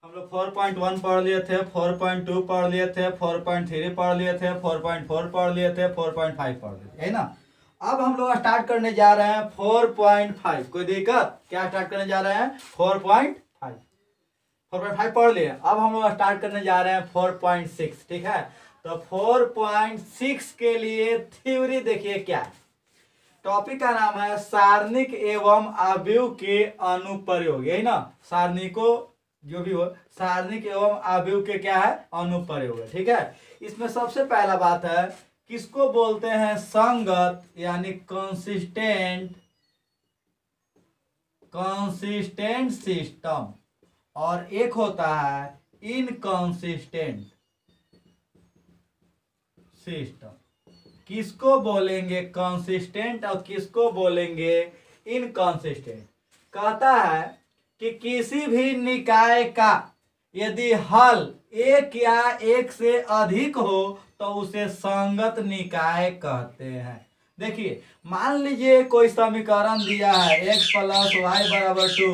हम लोग 4.1 पढ़ लिए थे, 4.2 पढ़ लिए थे, 4.3 पढ़ लिए थे, 4.4 पढ़ लिए थे, 4.5 पढ़ लिए थे, है ना। अब हम लोग स्टार्ट करने जा रहे हैं 4.5। कोई दिक्कत? क्या स्टार्ट करने जा रहे हैं? 4.5। 4.5 पढ़ लिए। अब हम लोग स्टार्ट करने जा रहे हैं 4.6। ठीक है, तो 4.6 के लिए थ्योरी देखिए क्या है। टॉपिक का नाम है सारणिक एवं आव्यूह के अनुप्रयोग, यही ना। सारणिको जो भी हो, सारणिक एवं आव्यूह के क्या है? अनुप्रयोग है। ठीक है, इसमें सबसे पहला बात है, किसको बोलते हैं? संगत यानी कंसिस्टेंट, कंसिस्टेंट सिस्टम, और एक होता है इनकंसिस्टेंट सिस्टम। किसको बोलेंगे कंसिस्टेंट और किसको बोलेंगे इनकंसिस्टेंट? कहता है कि किसी भी निकाय का यदि हल एक या एक से अधिक हो तो उसे संगत निकाय कहते हैं। देखिए, मान लीजिए कोई समीकरण दिया है x प्लस वाई बराबर 2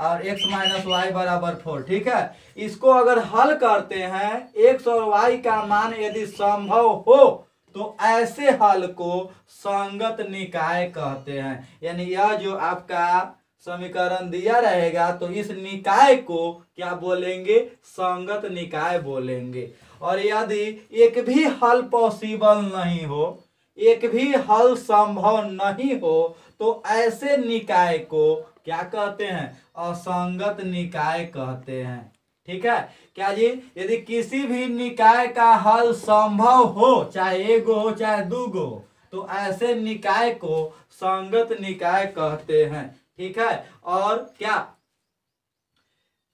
और x माइनस वाई बराबर 4। ठीक है, इसको अगर हल करते हैं, x और y का मान यदि संभव हो तो ऐसे हल को संगत निकाय कहते हैं। यानी यह जो आपका समीकरण दिया रहेगा तो इस निकाय को क्या बोलेंगे? संगत निकाय बोलेंगे। और यदि एक भी हल पॉसिबल नहीं हो, एक भी हल संभव नहीं हो, तो ऐसे निकाय को क्या कहते हैं? असंगत निकाय कहते हैं। ठीक है, क्या जी? यदि किसी भी निकाय का हल संभव हो, चाहे एक हो चाहे दो गो, तो ऐसे निकाय को संगत निकाय कहते हैं। ठीक है, और क्या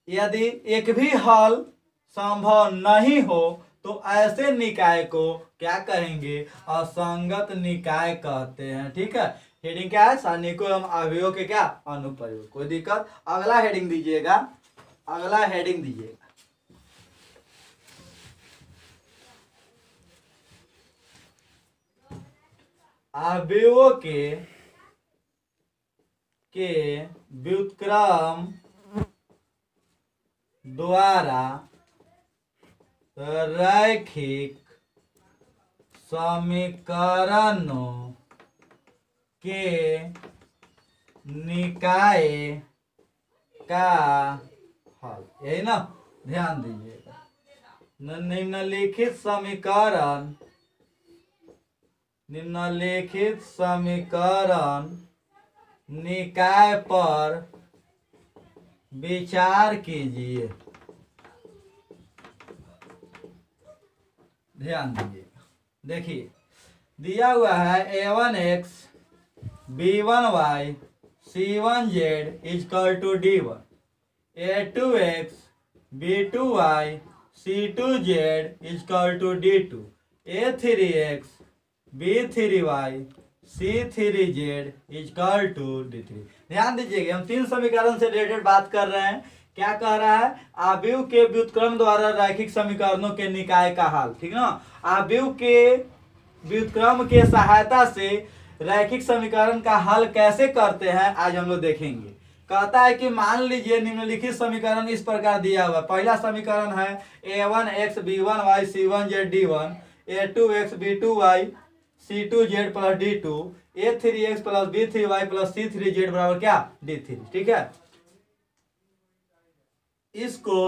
यदि एक भी हल संभव नहीं हो तो ऐसे निकाय को क्या कहेंगे? असंगत निकाय कहते हैं। ठीक है, हेडिंग क्या है? सारणिकों एवं आव्यूहों के क्या? अनुप्रयोग। कोई दिक्कत? अगला हेडिंग दीजिएगा, अगला हेडिंग दीजिएगा। आव्यूहों के व्युत्क्रम द्वारा रैखिक समीकरणों के निकाय का हल, यही ना। ध्यान दीजिएगा, निम्नलिखित समीकरण, निम्नलिखित समीकरण निकाय पर विचार कीजिए। ध्यान दीजिएगा, देखिए दिया हुआ है a1x b1y c1z equal to d1, a2x b2y c2z equal to d2, a3x b3y c3z equal to d3। ध्यान दीजिएगा, हम तीन समीकरण से रिलेटेड बात कर रहे हैं। क्या कह रहा है? आव्यूह के व्युत्क्रम द्वारा रैखिक समीकरणों के निकाय का हल। ठीक ना, आव्यूह के व्युत्क्रम के सहायता से रैखिक समीकरण का हल कैसे करते हैं आज हम लोग देखेंगे। कहता है कि मान लीजिए निम्नलिखित समीकरण इस प्रकार दिया हुआ। पहला समीकरण है a1x b1y c1z d1, a2x b2y c2z plus d2, a3x plus b3y plus c3z बराबर क्या? d3। ठीक है, इसको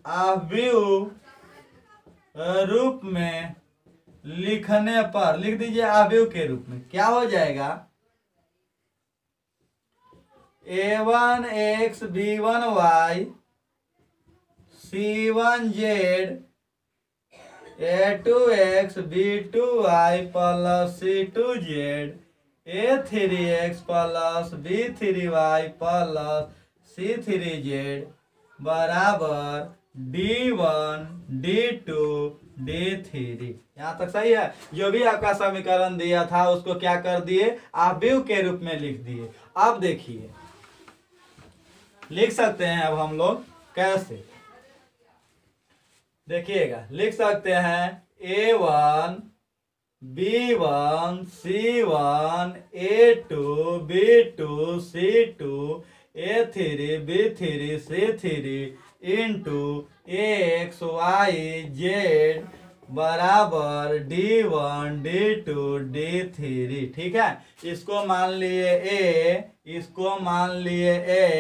आव्यूह रूप में लिखने पर, लिख दीजिए आव्यूह के रूप में, क्या हो जाएगा? a1x b1y c1z a2x b2y plus c2z a3x plus b3y plus c3z बराबर d1 d2 d3। यहाँ तक सही है? जो भी आपका समीकरण दिया था उसको क्या कर दिए? आव्यूह के रूप में लिख दिए। अब देखिए, लिख सकते हैं अब हम लोग कैसे? देखिएगा, लिख सकते हैं a1 b1 c1 a2 b2 c2 A3 B3 C3 into AXYZ बराबर D1 D2 D3। ठीक है, इसको मान लिए A, इसको मान लिए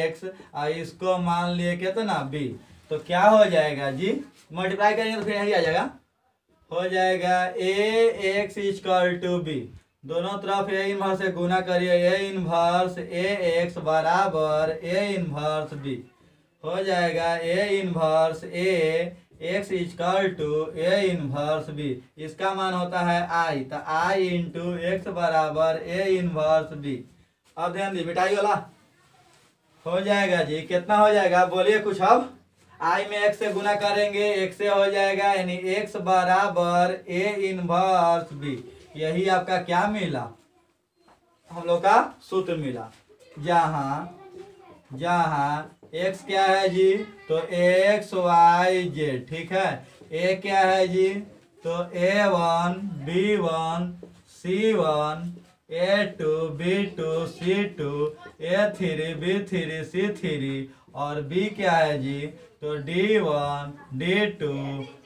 X और इसको मान लिए कितना B। तो क्या हो जाएगा जी, मल्टीप्लाई करेंगे तो फिर यही आ जाएगा, हो जाएगा AX इक्वल टू B। दोनों तरफ A इनवर्स से गुना करिए, A इनवर्स AX बराबर A इनवर्स B। हो जाएगा A inverse AX equal to A inverse B। इसका मान होता है I, तो I इंटू एक्स बराबर A इनवर्स B। अब ध्यान दी, मिटाई वाला हो जाएगा जी, कितना हो जाएगा बोलिए कुछ। अब I में x से गुना करेंगे, x से हो जाएगा, यानी x बराबर A इनवर्स B। यही आपका क्या मिला, हम लोग का सूत्र मिला, जहां x क्या है जी, तो XYZ। ठीक है, A क्या है जी, तो A1 B1 C1 A2 B2 C2 A3 B3 C3 और B क्या है जी, तो D1 D2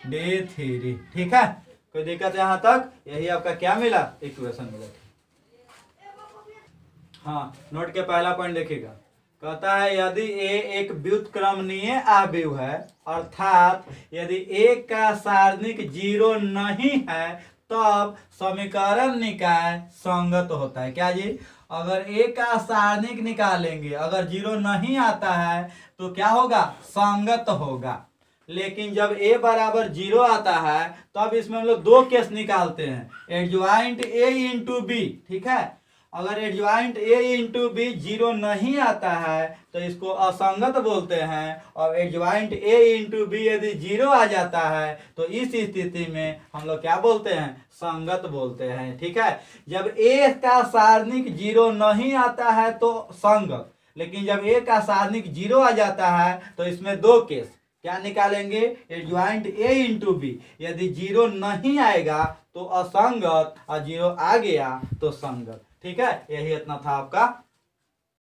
D3। ठीक है, कोई दिक्कत यहाँ तक, यही आपका क्या मिला, इक्वेशन मिला। हाँ, नोट के पहला पॉइंट देखिएगा, कहता है यदि A एक व्युत्क्रमणीय आव्यूह है, अर्थात यदि A का सारणिक 0 नहीं है तब समीकरण निकाय संगत होता है। क्या जी, अगर A का सारणिक निकालेंगे, अगर 0 नहीं आता है तो क्या होगा, संगत होगा। लेकिन जब A बराबर 0 आता है तब इसमें हम लोग दो केस निकालते हैं, एडज्वाइंट A इंटू B। ठीक है, अगर एडज्वाइंट A इंटू B 0 नहीं आता है तो इसको असंगत बोलते हैं, और एडज्वाइंट A इंटू B यदि 0 आ जाता है तो इस स्थिति में हम लोग क्या बोलते हैं, संगत बोलते हैं। ठीक है, जब A का सारणिक 0 नहीं आता है तो संगत, लेकिन जब A का सारणिक 0 आ जाता है तो इसमें दो केस क्या निकालेंगे, एडज्वाइंट A इंटू B। यदि 0 नहीं आएगा तो असंगत, और 0 आ गया तो संगत। ठीक है, यही इतना था आपका